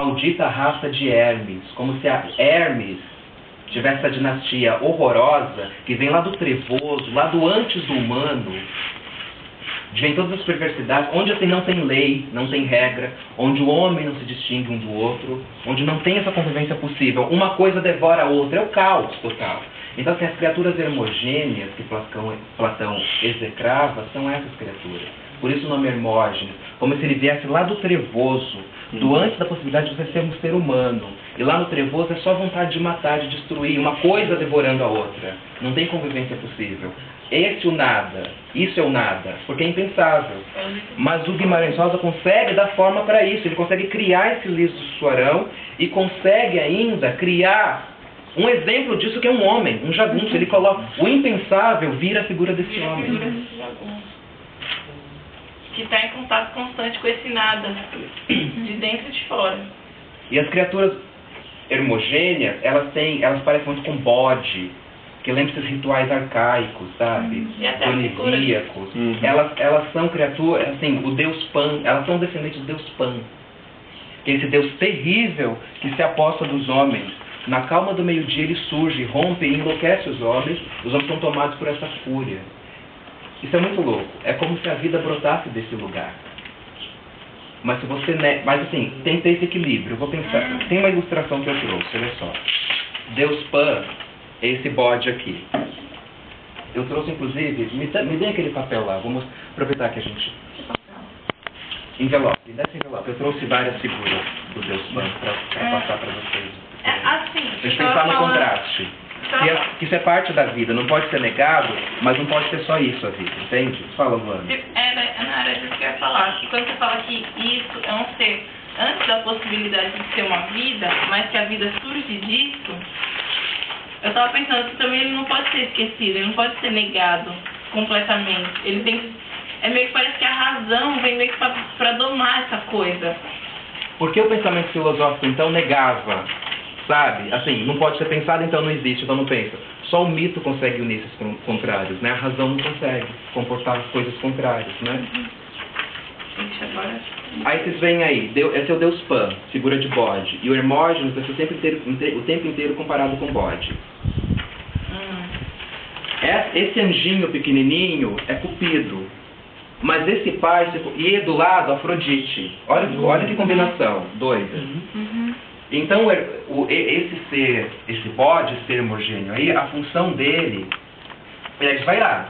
maldita raça de Hermes, como se a Hermes tivesse essa dinastia horrorosa, que vem lá do trevoso, lá do antes do humano, vem todas as perversidades, onde assim não tem lei, não tem regra, onde o homem não se distingue um do outro, onde não tem essa convivência possível, uma coisa devora a outra, é o caos total. Então, assim, as criaturas hermogêneas que Platão execrava são essas criaturas. Por isso o nome Hermógenes, como se ele viesse lá do trevoso, do antes da possibilidade de você ser um ser humano. E lá no trevoso é só vontade de matar, de destruir, uma coisa devorando a outra. Não tem convivência possível. Esse o nada, isso é o nada, porque é impensável. Mas o Guimarães Rosa consegue dar forma para isso, ele consegue criar esse liso suarão e consegue ainda criar um exemplo disso que é um homem, um jagunço. Ele coloca o impensável vira a figura desse homem. Que está em contato constante com esse nada, de dentro e de fora. E as criaturas hermogêneas, elas parecem muito com bode, que lembra esses rituais arcaicos, sabe? Dionisíacos. Elas são criaturas, assim, o deus Pan, elas são descendentes do deus Pan, que é esse deus terrível que se aposta dos homens. Na calma do meio-dia ele surge, rompe e enlouquece os homens são tomados por essa fúria. Isso é muito louco. É como se a vida brotasse desse lugar. Mas se você... Mas assim, tem que ter esse equilíbrio. Eu vou pensar... Tem uma ilustração que eu trouxe, olha só. Deus Pan é esse bode aqui. Eu trouxe, inclusive... Me dê aquele papel lá. Vamos aproveitar que a gente... Envelope. Nesse envelope. Eu trouxe várias figuras do Deus Pan para passar para vocês. Assim, a gente pensar no contraste. Que isso é parte da vida, não pode ser negado, mas não pode ser só isso a vida, entende? Fala, Luana. Era disso que eu ia falar, que quando você fala que isso é um ser antes da possibilidade de ser uma vida, mas que a vida surge disso, eu estava pensando que também ele não pode ser esquecido, ele não pode ser negado completamente. Ele tem, é meio que parece que a razão vem meio que para domar essa coisa. Por que o pensamento filosófico então negava? Sabe? Assim, não pode ser pensado, então não existe, então não pensa. Só o mito consegue unir esses contrários, né? A razão não consegue comportar as coisas contrárias, né? Aí vocês veem aí, esse é o deus Pan, figura de bode. E o Hermógenes vai ser o tempo inteiro comparado com bode. Esse anjinho pequenininho é Cupido. Mas esse pai, e do lado, Afrodite. Olha que combinação doida. Então, esse bode, esse ser hermogêneo aí, a função dele é desvairado.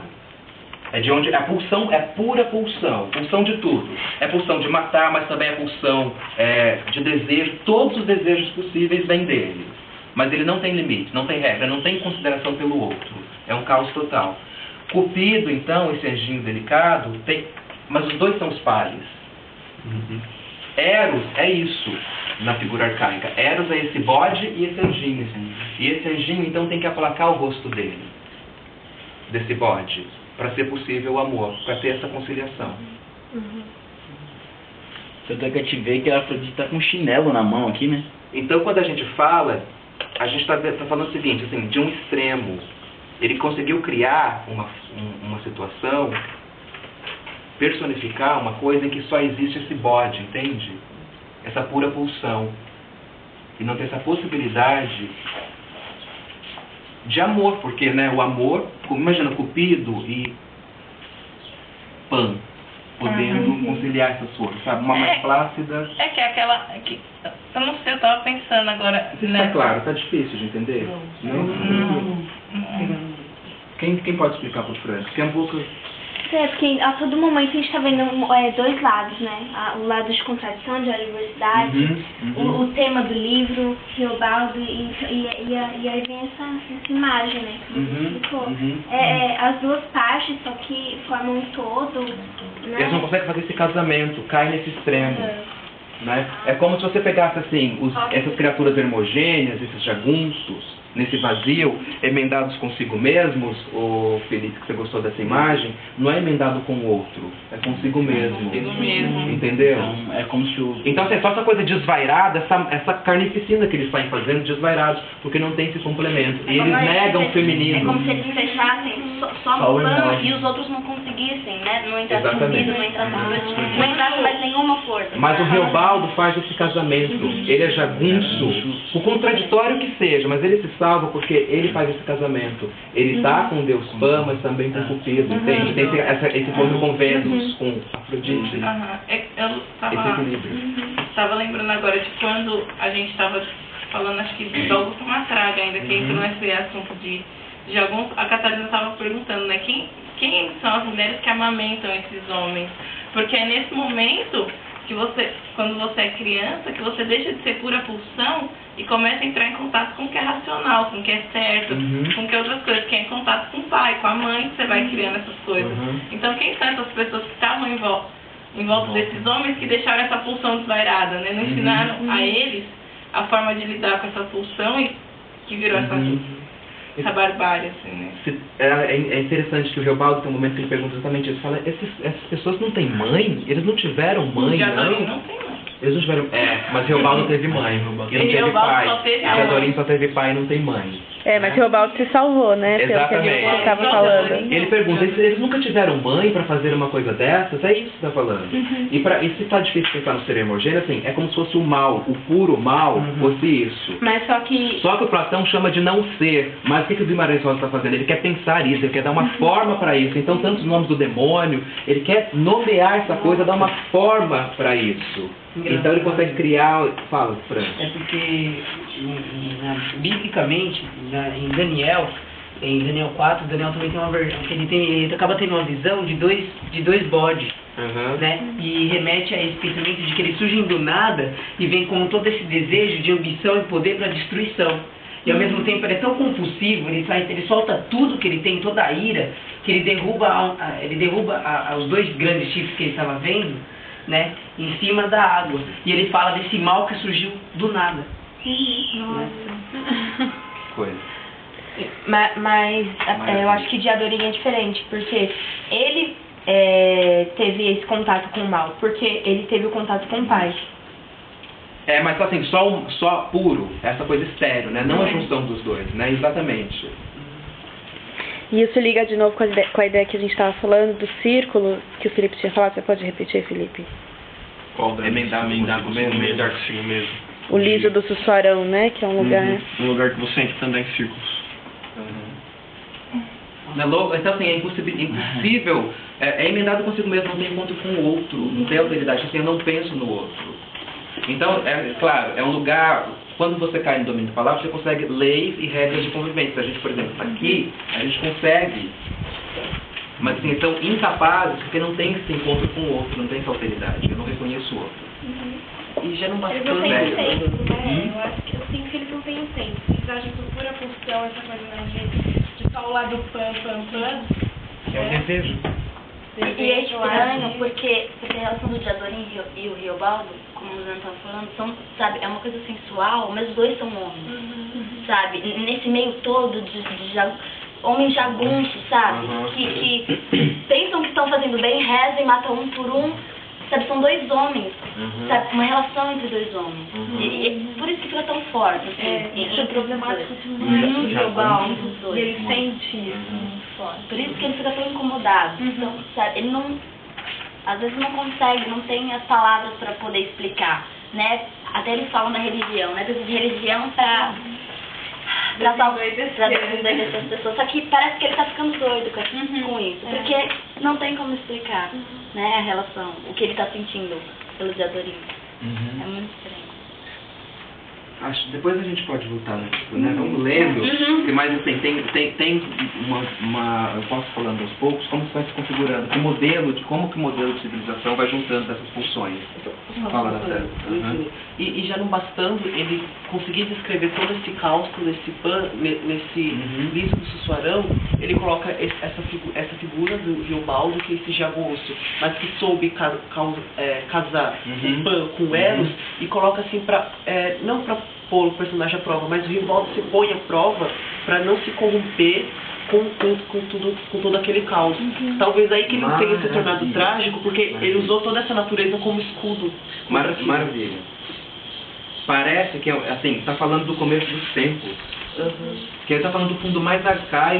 É de onde a pulsão é pura pulsão de tudo. É pulsão de matar, mas também é pulsão de desejo. Todos os desejos possíveis vêm dele. Mas ele não tem limite, não tem regra, não tem consideração pelo outro. É um caos total. Cupido, então, esse anjinho delicado, mas os dois são os pares. Eros é isso na figura arcaica. Eros é esse bode e esse anjinho. E esse anjinho, então, tem que aplacar o rosto dele, desse bode, para ser possível o amor, para ter essa conciliação. Tanto é que a gente vê que a Afrodite está com um chinelo na mão aqui, né? Então, quando a gente fala, a gente está falando o seguinte, assim, de um extremo. Ele conseguiu criar uma situação, personificar uma coisa em que só existe esse bode, entende? Essa pura pulsão. E não tem essa possibilidade de amor, porque, né, o amor, imagina Cupido e Pan, podendo conciliar essas forças, sabe? Uma mais plácida. É que é aquela... eu não sei, eu estava pensando agora... Tá claro, tá difícil de entender? Não. Quem pode explicar para o Francis? Porque é um pouco... porque a todo momento a gente está vendo dois lados, né? O lado de contradição, de universidade, o tema do livro, Teobaldo, e aí vem essa imagem, né? Que você explicou. As duas partes, só que formam um todo, né? Eles não conseguem fazer esse casamento, cai nesse extremo. Né? É como se você pegasse assim, essas criaturas hermogêneas, esses jagunços, nesse vazio, emendados consigo mesmos, o Felipe, que você gostou dessa imagem, não é emendado com o outro, é consigo mesmo. Consigo mesmo. Entendeu? Então, é como se o... Então, assim, só essa coisa desvairada, essa carnificina que eles saem fazendo, desvairados, porque não tem esse complemento. E eles negam o É feminismo. como se eles fechassem só Só o no plano irmão. e os outros não conseguissem, né? Não entrasse Exatamente. comida, não entrasse não entrasse mais nenhuma força. Mas o Riobaldo faz esse casamento. Ele é jagunço, o contraditório que seja, mas ele se salva porque ele faz esse casamento. Ele está com Deus Pan, mas também com Cupido, entende? Tem esse encontro com Vênus, com Afrodite. Aham. Eu Esse equilíbrio. tava lembrando agora de quando a gente tava falando, acho que do Augusto Matraga ainda, que entrou nesse assunto de alguns... A Catarina tava perguntando, né? Quem são as mulheres que amamentam esses homens? Porque é nesse momento que você, quando você é criança, que você deixa de ser pura pulsão e começa a entrar em contato com o que é racional, com o que é certo, com o que é outras coisas, que é em contato com o pai, com a mãe, que você vai criando essas coisas. Então, quem são essas pessoas que estavam em volta desses homens que deixaram essa pulsão desvairada, né? Não ensinaram a eles a forma de lidar com essa pulsão e que virou essa barbárie, assim, né? É interessante que o Riobaldo tem um momento que ele pergunta exatamente isso. Fala, essas pessoas não têm mãe? Eles não tiveram mãe, Diadorim não? não tem mãe. Eles não tiveram... mas Riobaldo teve mãe. E não teve Riobaldo pai. só teve mãe. Diadorim só teve pai e não tem mãe. Mas Riobaldo se salvou, né? Pelo que a Exatamente. gente estava É, falando. Ele pergunta, eles nunca tiveram mãe para fazer uma coisa dessas? É isso que está falando. E se está difícil pensar no ser homogêneo, assim, é como se fosse o mal, o puro mal, fosse isso. Mas só que... Só que o Platão chama de não ser. Mas o que o Guimarães Rosa está fazendo? Ele quer pensar isso, ele quer dar uma forma para isso. Então, tantos nomes do demônio, ele quer nomear essa coisa, dar uma forma para isso. Então ele consegue criar... Fala, Fran. É porque, biblicamente, em Daniel 4, Daniel também tem uma versão, ele acaba tendo uma visão de dois bodes, né? E remete a esse pensamento de que eles surgem do nada e vem com todo esse desejo de ambição e poder para destruição. E ao mesmo tempo ele é tão compulsivo, ele solta tudo que ele tem, toda a ira, que ele derruba os dois grandes chifres que ele estava vendo, né, em cima da água. E ele fala desse mal que surgiu do nada. Nossa. Coisa. Mas eu acho que Diadorim é diferente, porque ele teve esse contato com o mal, porque ele teve o contato com o pai. Mas assim, só puro, essa coisa estéreo, né? Não a junção dos dois, né? Exatamente. E isso liga de novo com a ideia que a gente estava falando do círculo, que o Felipe tinha falado. Você pode repetir, Felipe? Emendar consigo mesmo. O liso do Sussuarão, né? Que é um lugar... Um lugar que você entra para andar em círculos. Então assim, é impossível, é emendado consigo mesmo, não tem encontro com o outro, não tem alteridade, assim, eu não penso no outro. Então, claro, é um lugar, quando você cai no domínio da palavra, você consegue leis e regras de convivência. A gente, por exemplo, aqui, a gente consegue, mas assim, são incapazes porque não tem esse encontro com o outro, não tem essa alteridade, eu não reconheço o outro. E já não basta Eles não têm tanto, o tempo, né? Eu acho que eu sinto que eles não têm o tempo. Eles acham que pura função, essa coisa, né? De só o lado pan. É um desejo. E é estranho porque a relação do Diadorim e o Riobaldo, como o Zé estava falando, sabe, é uma coisa sensual, mas os dois são homens, sabe? Nesse meio todo de homens jagunços, sabe? Que pensam que estão fazendo bem, rezam e matam um por um, sabe? São dois homens, sabe? Uma relação entre dois homens. E por isso que fica tão forte, assim. Isso é problemático Muito global entre os dois. E ele sente isso muito forte. Por isso que ele fica tão incomodado. Então, sabe, ele não... Às vezes não consegue, não tem as palavras para poder explicar, né? Até eles falam da religião, né? De religião para desenvolver as pessoas. Só que parece que ele tá ficando doido com isso. Porque não tem como explicar, né? A relação, o que ele tá sentindo pelo Diadorim. É muito estranho. Depois a gente pode voltar nisso, né? Vamos lendo, porque mais assim, tem uma eu posso falando aos poucos, como isso vai se configurando, como que o modelo de civilização vai juntando essas funções. Fala da Célia. E já não bastando ele conseguir descrever todo esse caos, todo esse nesse liso do Sussuarão, ele coloca essa figura do Riobaldo, que é esse jagunço, mas que soube casar o Pan com Eros, e coloca assim, não para pôr o personagem à prova, mas o Rimbaldo se põe à prova para não se corromper com todo aquele caos. Talvez aí que ele tenha se tornado trágico, porque ele usou toda essa natureza como escudo. Maravilha. Parece que, assim, tá falando do começo dos tempos. Que ele tá falando do fundo mais arcaico